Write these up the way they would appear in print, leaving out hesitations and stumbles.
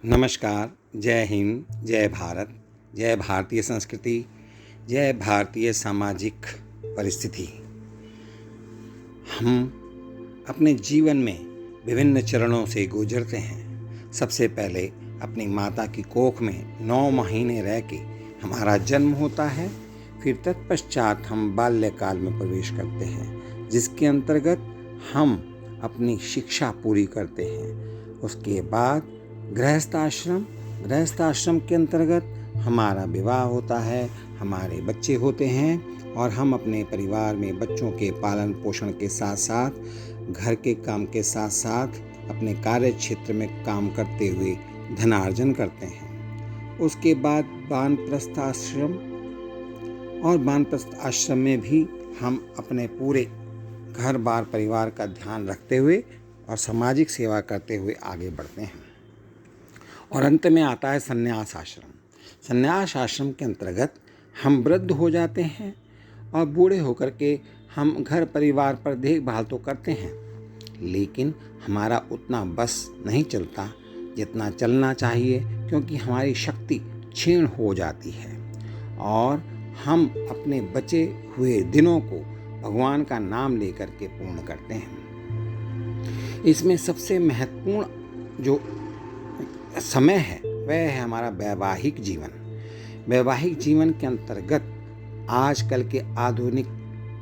नमस्कार। जय हिंद, जय भारत, जय भारतीय संस्कृति, जय भारतीय सामाजिक परिस्थिति। हम अपने जीवन में विभिन्न चरणों से गुजरते हैं। सबसे पहले अपनी माता की कोख में 9 महीने रह के हमारा जन्म होता है। फिर तत्पश्चात हम बाल्यकाल में प्रवेश करते हैं, जिसके अंतर्गत हम अपनी शिक्षा पूरी करते हैं। उसके बाद गृहस्थाश्रम के अंतर्गत हमारा विवाह होता है, हमारे बच्चे होते हैं और हम अपने परिवार में बच्चों के पालन पोषण के साथ साथ घर के काम के साथ साथ अपने कार्य क्षेत्र में काम करते हुए धनार्जन करते हैं। उसके बाद वानप्रस्थ आश्रम में भी हम अपने पूरे घर बार परिवार का ध्यान रखते हुए और सामाजिक सेवा करते हुए आगे बढ़ते हैं। और अंत में आता है संन्यास आश्रम। संन्यास आश्रम के अंतर्गत हम वृद्ध हो जाते हैं और बूढ़े होकर के हम घर परिवार पर देखभाल तो करते हैं, लेकिन हमारा उतना बस नहीं चलता जितना चलना चाहिए, क्योंकि हमारी शक्ति क्षीण हो जाती है और हम अपने बचे हुए दिनों को भगवान का नाम लेकर के पूर्ण करते हैं। इसमें सबसे महत्वपूर्ण जो समय है वह है हमारा वैवाहिक जीवन। वैवाहिक जीवन के अंतर्गत आजकल के आधुनिक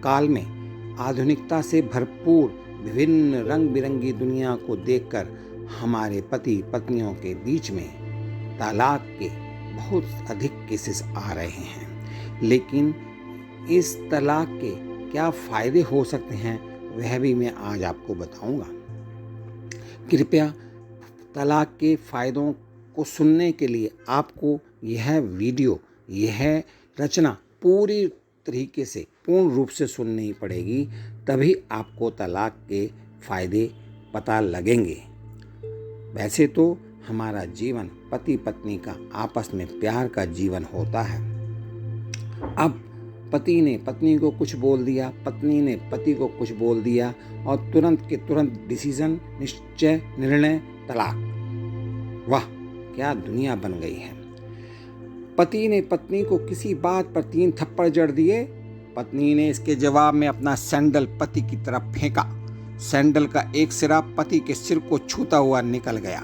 काल में आधुनिकता से भरपूर विभिन्न रंग बिरंगी दुनिया को देखकर हमारे पति पत्नियों के बीच में तलाक के बहुत अधिक केसेस आ रहे हैं। लेकिन इस तलाक के क्या फायदे हो सकते हैं वह भी मैं आज आपको बताऊंगा। कृपया तलाक के फ़ायदों को सुनने के लिए आपको यह वीडियो, यह रचना पूरी तरीके से पूर्ण रूप से सुननी पड़ेगी, तभी आपको तलाक के फ़ायदे पता लगेंगे। वैसे तो हमारा जीवन पति पत्नी का आपस में प्यार का जीवन होता है। अब पति ने पत्नी को कुछ बोल दिया, पत्नी ने पति को कुछ बोल दिया और तुरंत के तुरंत डिसीजन, निश्चय, निर्णय, तलाक। वाह, क्या दुनिया बन गई है। पति ने पत्नी को किसी बात पर 3 थप्पड़ जड़ दिए। पत्नी ने इसके जवाब में अपना सैंडल पति की तरफ फेंका। सैंडल का एक सिरा पति के सिर को छूता हुआ निकल गया।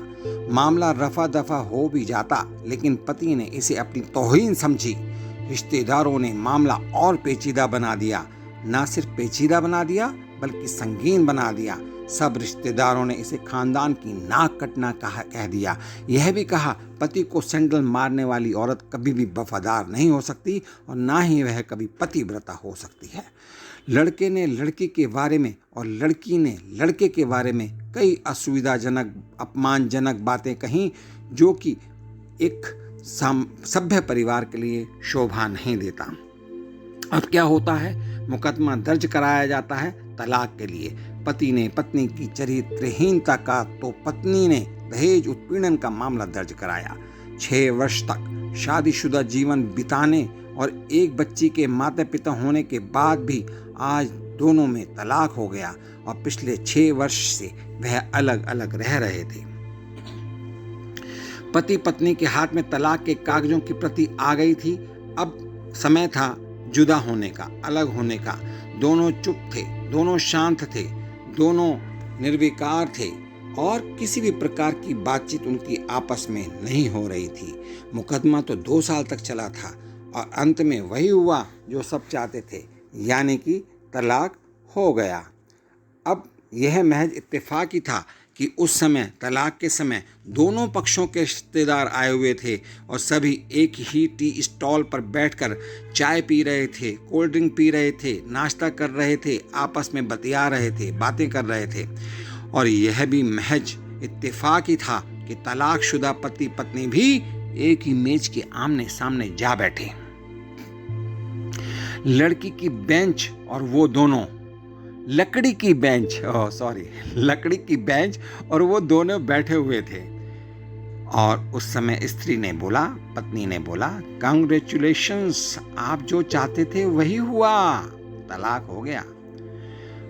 मामला रफा दफा हो भी जाता, लेकिन पति ने इसे अपनी तौहीन समझी। रिश्तेदारों ने मामला और पेचीदा बना दिया। ना सिर्फ पेचीदा बना दिया बल्कि संगीन बना दिया। सब रिश्तेदारों ने इसे खानदान की नाक कटना कह दिया। यह भी कहा पति को सैंडल मारने वाली औरत कभी भी वफादार नहीं हो सकती और ना ही वह कभी पतिव्रता हो सकती है। लड़के ने लड़की के बारे में और लड़की ने लड़के के बारे में कई असुविधाजनक, अपमानजनक बातें कहीं, जो कि एक सभ्य परिवार के लिए शोभा नहीं देता। अब क्या होता है, मुकदमा दर्ज कराया जाता है तलाक के लिए। पति ने पत्नी की चरित्रहीनता का तो पत्नी ने दहेज उत्पीड़न का मामला दर्ज कराया। 6 वर्ष तक शादीशुदा जीवन बिताने और एक बच्ची के माता पिता होने के बाद भी आज दोनों में तलाक हो गया और पिछले 6 वर्ष से वह अलग अलग रह रहे थे। पति पत्नी के हाथ में तलाक के कागजों की प्रति आ गई थी। अब समय था जुदा होने का, अलग होने का। दोनों चुप थे, दोनों शांत थे, दोनों निर्विकार थे और किसी भी प्रकार की बातचीत उनकी आपस में नहीं हो रही थी। मुकदमा तो 2 साल तक चला था और अंत में वही हुआ जो सब चाहते थे, यानी कि तलाक हो गया। अब यह महज इत्तेफाक ही था कि उस समय तलाक के समय दोनों पक्षों के रिश्तेदार आए हुए थे और सभी एक ही टी स्टॉल पर बैठकर चाय पी रहे थे, कोल्ड ड्रिंक पी रहे थे, नाश्ता कर रहे थे, आपस में बतिया रहे थे, बातें कर रहे थे। और यह भी महज इत्तेफाक ही था कि तलाकशुदा पति पत्नी भी एक ही मेज के आमने सामने जा बैठे। लड़की की बेंच और वो दोनों लकड़ी की बेंच और वो दोनों बैठे हुए थे। और उस समय स्त्री ने बोला, पत्नी ने बोला, कांग्रेचुलेशंस, आप जो चाहते थे वही हुआ, तलाक हो गया।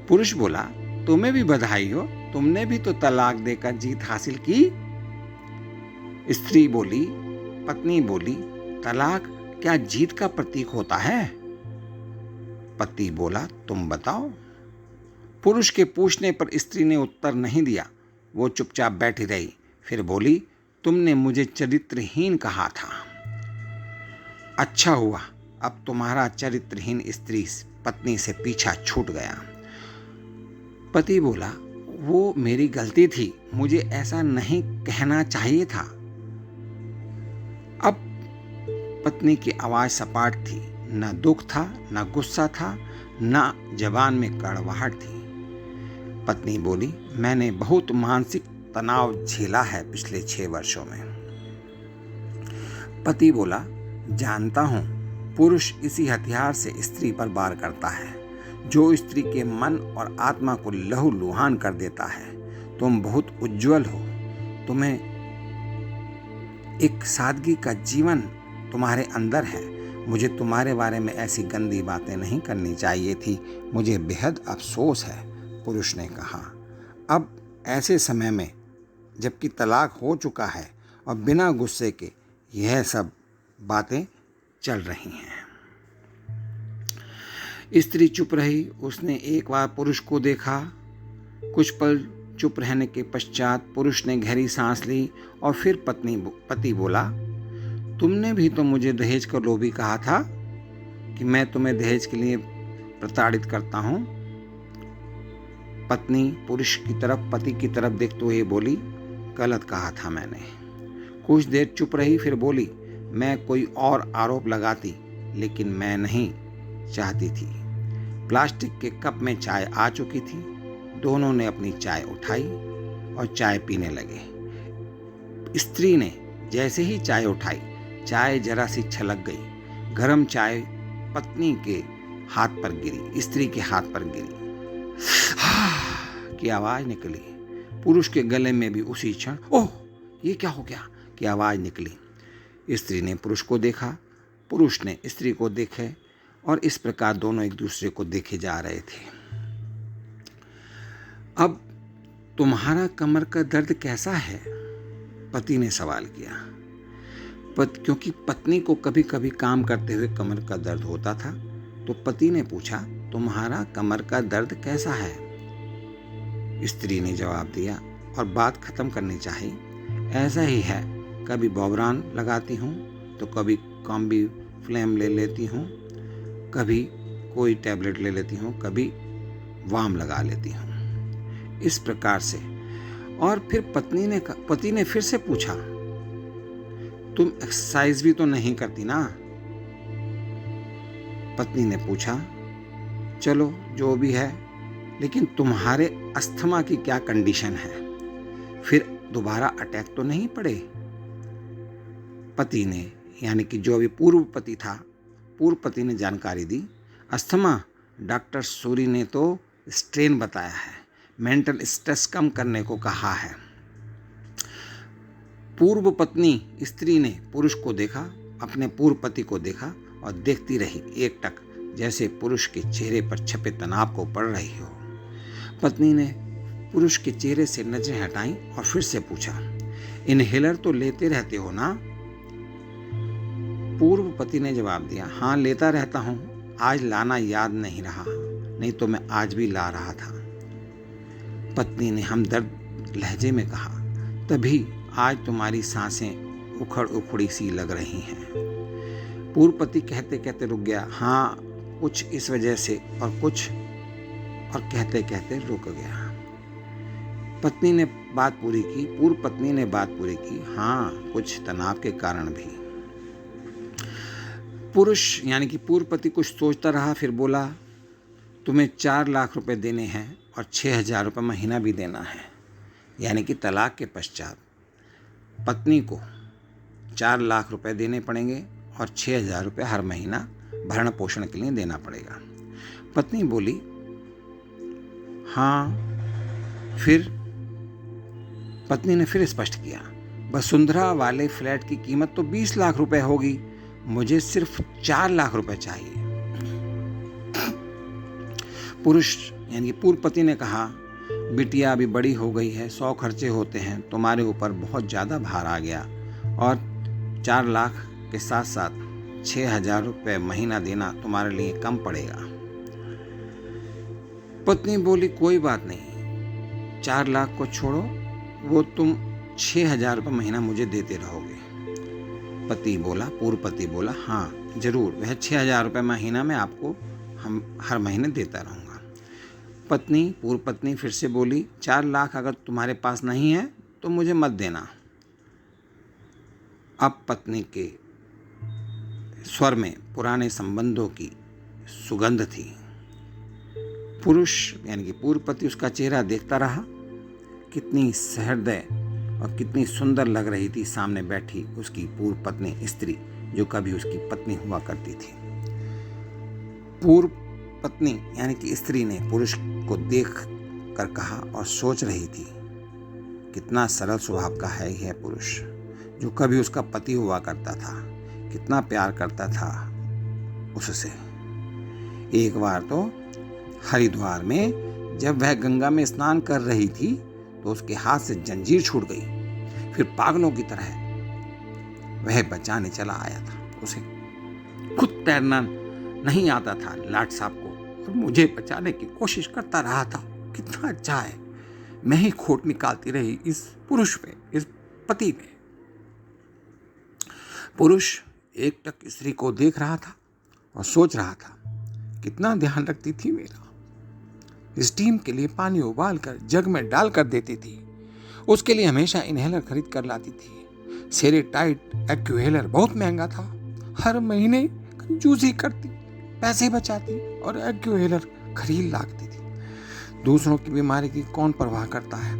पुरुष बोला, तुम्हें भी बधाई हो, तुमने भी तो तलाक देकर जीत हासिल की। स्त्री बोली, पत्नी बोली, तलाक क्या जीत का प्रतीक होता है? पति बोला, तुम बताओ। पुरुष के पूछने पर स्त्री ने उत्तर नहीं दिया। वो चुपचाप बैठी रही। फिर बोली, तुमने मुझे चरित्रहीन कहा था। अच्छा हुआ, अब तुम्हारा चरित्रहीन स्त्री पत्नी से पीछा छूट गया। पति बोला, वो मेरी गलती थी, मुझे ऐसा नहीं कहना चाहिए था। अब पत्नी की आवाज सपाट थी, न दुख था, न गुस्सा था, न जबान में कड़वाहट थी। पत्नी बोली, मैंने बहुत मानसिक तनाव झेला है पिछले 6 वर्षों में। पति बोला, जानता हूं, पुरुष इसी हथियार से स्त्री पर वार करता है, जो स्त्री के मन और आत्मा को लहूलुहान कर देता है। तुम बहुत उज्जवल हो, तुम्हें एक सादगी का जीवन तुम्हारे अंदर है। मुझे तुम्हारे बारे में ऐसी गंदी बातें नहीं करनी चाहिए थी। मुझे बेहद अफसोस है, पुरुष ने कहा। अब ऐसे समय में जबकि तलाक हो चुका है और बिना गुस्से के यह सब बातें चल रही हैं। स्त्री चुप रही। उसने एक बार पुरुष को देखा। कुछ पल चुप रहने के पश्चात पुरुष ने गहरी सांस ली और फिर पति बोला, तुमने भी तो मुझे दहेज का लोभी कहा था कि मैं तुम्हें दहेज के लिए प्रताड़ित करता हूं। पत्नी पुरुष की तरफ, पति की तरफ देखते हुए बोली, गलत कहा था मैंने। कुछ देर चुप रही, फिर बोली, मैं कोई और आरोप लगाती, लेकिन मैं नहीं चाहती थी। प्लास्टिक के कप में चाय आ चुकी थी। दोनों ने अपनी चाय उठाई और चाय पीने लगे। स्त्री ने जैसे ही चाय उठाई, चाय जरा सी छलक गई। गरम चाय पत्नी के हाथ पर गिरी, स्त्री के हाथ पर गिरी की आवाज निकली। पुरुष के गले में भी उसी क्षण ओह ये क्या हो गया की आवाज निकली। स्त्री ने पुरुष को देखा, पुरुष ने स्त्री को देखे और इस प्रकार दोनों एक दूसरे को देखे जा रहे थे। अब तुम्हारा कमर का दर्द कैसा है? पति ने सवाल किया। क्योंकि पत्नी को कभी कभी काम करते हुए कमर का दर्द होता था, तो पति ने पूछा, तुम्हारा कमर का दर्द कैसा है? स्त्री ने जवाब दिया और बात खत्म करनी चाहिए। ऐसा ही है, कभी बॉबरान लगाती हूँ तो कभी कॉम्बी फ्लेम ले लेती हूँ, कभी कोई टैबलेट ले लेती हूँ, कभी वाम लगा लेती हूँ, इस प्रकार से। और फिर पति ने फिर से पूछा, तुम एक्सरसाइज भी तो नहीं करती ना? पत्नी ने पूछा, चलो जो भी है, लेकिन तुम्हारे अस्थमा की क्या कंडीशन है? फिर दोबारा अटैक तो नहीं पड़े? पति ने, यानी कि जो अभी पूर्व पति ने जानकारी दी। अस्थमा, डॉक्टर सूरी ने तो स्ट्रेन बताया है, मेंटल स्ट्रेस कम करने को कहा है। पूर्व पत्नी स्त्री ने पुरुष को देखा, अपने पूर्व पति को देखा और देखती रही एकटक, जैसे पुरुष के चेहरे पर छपे तनाव को पढ़ रही हो। पत्नी ने पुरुष के चेहरे से नजरें हटाई और फिर से पूछा, इनहेलर तो लेते रहते हो ना? पूर्व पति ने जवाब दिया, हाँ लेता रहता हूँ, आज लाना याद नहीं रहा, नहीं तो मैं आज भी ला रहा था। पत्नी ने हमदर्द लहजे में कहा, तभी आज तुम्हारी सांसें उखड़ उखड़ी सी लग रही हैं। पूर्व पति कहते कहते रुक गया, हाँ कुछ इस वजह से और कुछ, और कहते कहते रुक गया। पत्नी ने बात पूरी की, पूर्व पत्नी ने बात पूरी की, हाँ कुछ तनाव के कारण भी। पुरुष यानी कि पूर्व पति कुछ सोचता रहा, फिर बोला, तुम्हें 4 लाख रुपए देने हैं और 6,000 रुपये महीना भी देना है। यानी कि तलाक के पश्चात पत्नी को 4 लाख रुपए देने पड़ेंगे और 6,000 रुपये हर महीना भरण पोषण के लिए देना पड़ेगा। पत्नी बोली, हाँ। फिर पत्नी ने फिर स्पष्ट किया, वसुंधरा वाले फ्लैट की कीमत तो 20 लाख रुपए होगी, मुझे सिर्फ 4 लाख रुपए चाहिए। पुरुष यानी पूर्व पति ने कहा, बिटिया अभी बड़ी हो गई है, 100 खर्चे होते हैं, तुम्हारे ऊपर बहुत ज़्यादा भार आ गया, और 4 लाख के साथ साथ 6,000 रुपये महीना देना तुम्हारे लिए कम पड़ेगा। पत्नी बोली, कोई बात नहीं, 4 लाख को छोड़ो, वो तुम 6,000 रुपये महीना मुझे देते रहोगे। पूर्व पति बोला, हाँ जरूर, वह 6,000 रुपये महीना में आपको हम हर महीने देता रहूँगा। पूर्व पत्नी फिर से बोली, 4 लाख अगर तुम्हारे पास नहीं है तो मुझे मत देना। अब पत्नी के स्वर में पुराने संबंधों की सुगंध थी। पुरुष यानी कि पूर्व पति उसका चेहरा देखता रहा। कितनी सहृदय और कितनी सुंदर लग रही थी सामने बैठी उसकी पूर्व पत्नी स्त्री, जो कभी उसकी पत्नी हुआ करती थी। पूर्व पत्नी यानी कि स्त्री ने पुरुष को देख कर कहा और सोच रही थी, कितना सरल स्वभाव का है यह पुरुष, जो कभी उसका पति हुआ करता था, कितना प्यार करता था उससे। एक बार तो हरिद्वार में जब वह गंगा में स्नान कर रही थी तो उसके हाथ से जंजीर छूट गई। फिर पागलों की तरह वह बचाने चला आया था। उसे खुद तैरना नहीं आता था लाट साहब को, और मुझे बचाने की कोशिश करता रहा था। कितना अच्छा है, मैं ही खोट निकालती रही इस पुरुष में, इस पति में। पुरुष एकटक स्त्री को देख रहा था और सोच रहा था, कितना ध्यान रखती थी मेरा। स्टीम के लिए पानी उबाल कर जग में डाल कर देती थी। उसके लिए हमेशा इनहेलर खरीद कर लाती थी। सेरेटाइट एक्यूहेलर बहुत महंगा था। हर महीने कंजूसी करती, पैसे बचाती और एक्यूहेलर खरीद लाती थी। दूसरों की बीमारी की कौन परवाह करता है,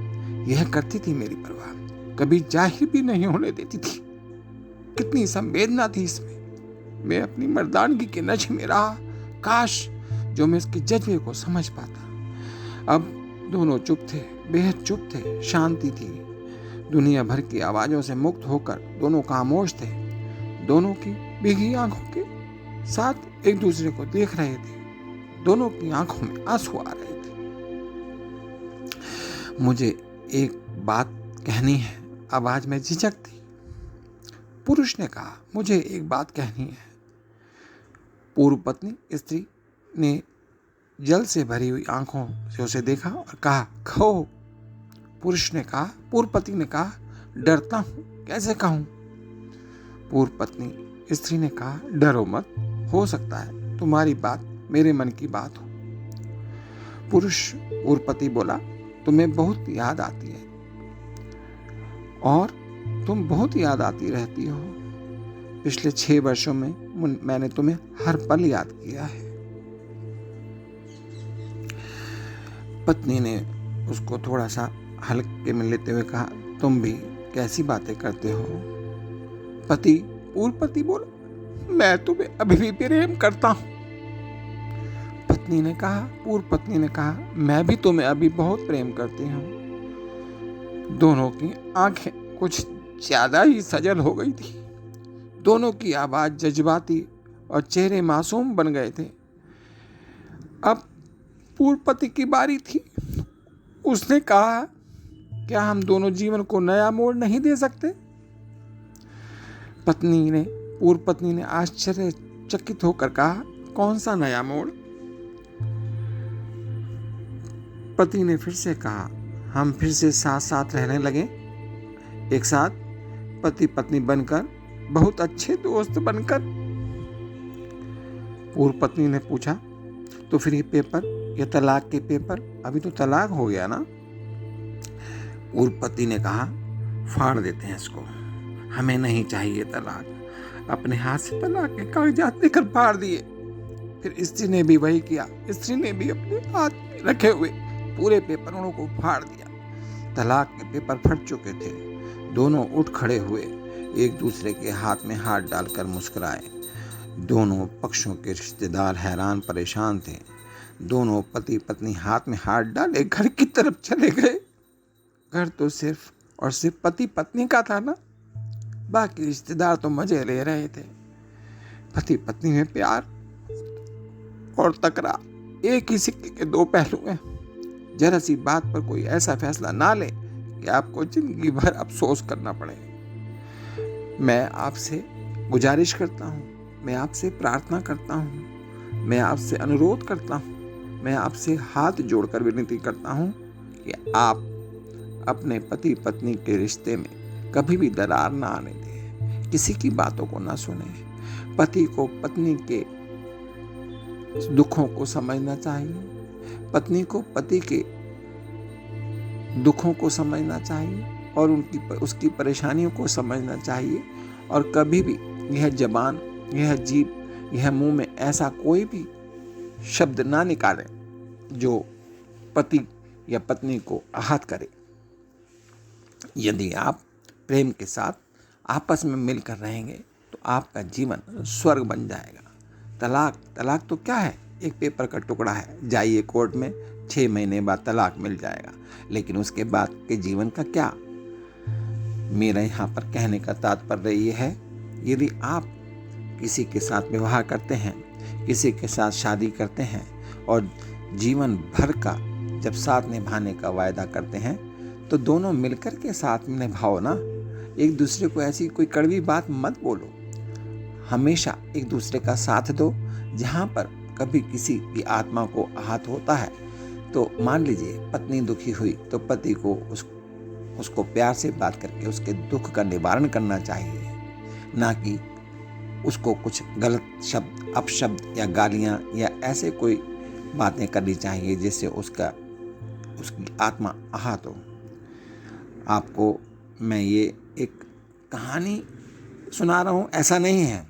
यह करती थी मेरी परवाह। कभी जाहिर भी नहीं होने देती थी। कितनी संवेदना थी इसमें। मैं अपनी मर्दानगी के नशे में रहा। काश जो मैं इसके जज्बे को समझ पाता। अब दोनों चुप थे, बेहद चुप थे, शांति थी। दुनिया भर की आवाजों से मुक्त होकर दोनों खामोश थे। दोनों की भीगी आंखों के साथ एक दूसरे को देख रहे थे। दोनों की आंखों में आंसू आ रहे थे। मुझे एक बात कहनी है, आवाज में झिझक थी। पुरुष ने कहा, मुझे एक बात कहनी है। पूर्व पत्नी स्त्री ने जल से भरी हुई आंखों से उसे देखा और कहा, कहो। पूर्व पति ने कहा, डरता हूं, कैसे कहूं। पूर्व पत्नी स्त्री ने कहा, डरो मत, हो सकता है तुम्हारी बात मेरे मन की बात हो। पूर्व पति बोला, तुम्हें बहुत याद आती है और तुम बहुत याद आती रहती हो। पिछले 6 वर्षों में मैंने तुम्हें हर पल याद किया है। पत्नी ने उसको थोड़ा सा हल्के में लेते हुए कहा, तुम भी कैसी बातें करते हो। पूर्व पति बोला, मैं तुम्हें अभी भी प्रेम करता हूं। पूर्व पत्नी ने कहा, मैं भी तुम्हें अभी बहुत प्रेम करती हूं। दोनों की आंखें कुछ ज्यादा ही सजल हो गई थी। दोनों की आवाज जज्बाती और चेहरे मासूम बन गए थे। अब पूर्व पति की बारी थी। उसने कहा, क्या हम दोनों जीवन को नया मोड़ नहीं दे सकते। पूर्व पत्नी ने आश्चर्यचकित होकर कहा, कौन सा नया मोड़। पति ने फिर से कहा, हम फिर से साथ साथ रहने लगे, एक साथ पति पत्नी बनकर, बहुत अच्छे दोस्त बनकर। पूर्व पत्नी ने पूछा, तो फिर ये तलाक के पेपर, अभी तो तलाक हो गया ना। पूर्व पति ने कहा, फाड़ देते हैं इसको, हमें नहीं चाहिए तलाक। अपने हाथ से तलाक के कागजात लेकर फाड़ दिए। फिर स्त्री ने भी वही किया। स्त्री ने भी अपने हाथ में रखे हुए पूरे पेपरों को फाड़ दिया। तलाक के पेपर फट चुके थे। दोनों उठ खड़े हुए, एक दूसरे के हाथ में हाथ डालकर मुस्कुराए। दोनों पक्षों के रिश्तेदार हैरान परेशान थे। दोनों पति पत्नी हाथ में हाथ डाले घर की तरफ चले गए। घर तो सिर्फ और सिर्फ पति पत्नी का था ना, बाकी रिश्तेदार तो मजे ले रहे थे। पति पत्नी में प्यार और तकरार एक ही सिक्के के 2 पहलू हैं। जरा सी बात पर कोई ऐसा फैसला ना ले कि आपको जिंदगी भर अफसोस करना पड़े। मैं आपसे गुजारिश करता हूँ, मैं आपसे प्रार्थना करता हूँ, मैं आपसे अनुरोध करता हूँ, मैं आपसे हाथ जोड़कर विनती करता हूँ कि आप अपने पति पत्नी के रिश्ते में कभी भी दरार ना आने दें, किसी की बातों को ना सुने। पति को पत्नी के दुखों को समझना चाहिए, पत्नी को पति के दुखों को समझना चाहिए और उसकी परेशानियों को समझना चाहिए। और कभी भी यह जबान, यह जीभ, यह मुंह में ऐसा कोई भी शब्द ना निकालें जो पति या पत्नी को आहत करे। यदि आप प्रेम के साथ आपस में मिलकर रहेंगे तो आपका जीवन स्वर्ग बन जाएगा। तलाक तो क्या है, एक पेपर का टुकड़ा है। जाइए कोर्ट में, 6 महीने बाद तलाक मिल जाएगा, लेकिन उसके बाद के जीवन का क्या। मेरा यहाँ पर कहने का तात्पर्य ये है, यदि आप किसी के साथ विवाह करते हैं, किसी के साथ शादी करते हैं और जीवन भर का जब साथ निभाने का वायदा करते हैं तो दोनों मिलकर के साथ में निभाओ ना। एक दूसरे को ऐसी कोई कड़वी बात मत बोलो, हमेशा एक दूसरे का साथ दो। जहाँ पर कभी किसी की आत्मा को आहत होता है तो मान लीजिए पत्नी दुखी हुई तो पति को उसको प्यार से बात करके उसके दुख का निवारण करना चाहिए, ना कि उसको कुछ गलत शब्द, अपशब्द या गालियाँ या ऐसे कोई बातें करनी चाहिए जिससे उसकी आत्मा आहत हो। आपको मैं ये एक कहानी सुना रहा हूँ, ऐसा नहीं है,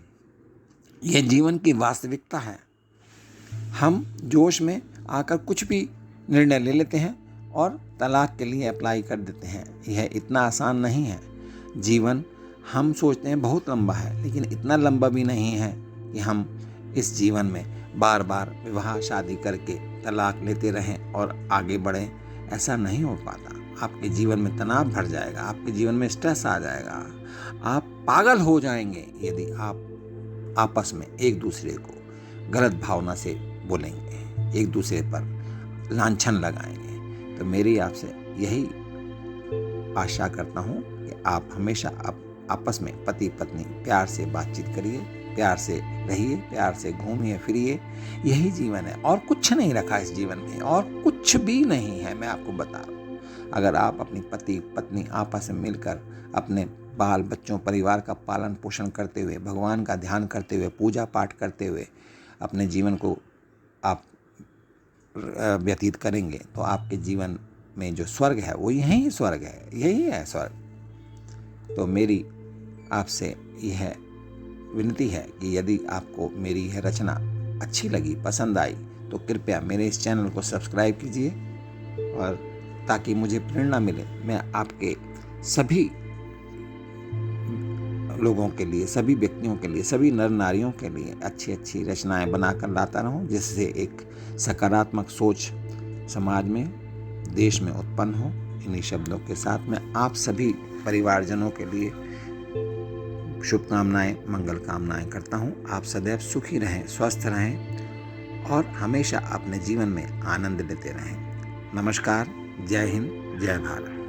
यह जीवन की वास्तविकता है। हम जोश में आकर कुछ भी निर्णय ले लेते हैं और तलाक के लिए अप्लाई कर देते हैं। यह इतना आसान नहीं है। जीवन हम सोचते हैं बहुत लंबा है, लेकिन इतना लंबा भी नहीं है कि हम इस जीवन में बार बार विवाह शादी करके तलाक लेते रहें और आगे बढ़ें। ऐसा नहीं हो पाता। आपके जीवन में तनाव भर जाएगा, आपके जीवन में स्ट्रेस आ जाएगा, आप पागल हो जाएंगे यदि आप आपस में एक दूसरे को गलत भावना से बोलेंगे, एक दूसरे पर लांछन लगाएंगे। तो मेरी आपसे यही आशा करता हूँ कि आप हमेशा आपस में पति पत्नी प्यार से बातचीत करिए, प्यार से रहिए, प्यार से घूमिए फिरिए। यही जीवन है और कुछ नहीं रखा इस जीवन में, और कुछ भी नहीं है। मैं आपको बता रहा हूँ, अगर आप अपनी पति पत्नी आपस में मिलकर अपने बाल बच्चों परिवार का पालन पोषण करते हुए, भगवान का ध्यान करते हुए, पूजा पाठ करते हुए अपने जीवन को आप व्यतीत करेंगे तो आपके जीवन में जो स्वर्ग है वो यही स्वर्ग है, यही है स्वर्ग। तो मेरी आपसे यह विनती है कि यदि आपको मेरी यह रचना अच्छी लगी, पसंद आई, तो कृपया मेरे इस चैनल को सब्सक्राइब कीजिए, और ताकि मुझे प्रेरणा मिले, मैं आपके सभी लोगों के लिए, सभी व्यक्तियों के लिए, सभी नर नारियों के लिए अच्छी अच्छी रचनाएं बनाकर लाता रहूं, जिससे एक सकारात्मक सोच समाज में, देश में उत्पन्न हो। इन्हीं शब्दों के साथ मैं आप सभी परिवारजनों के लिए शुभकामनाएं, मंगल कामनाएं करता हूं। आप सदैव सुखी रहें, स्वस्थ रहें और हमेशा अपने जीवन में आनंद लेते रहें। नमस्कार, जय हिंद, जय भारत।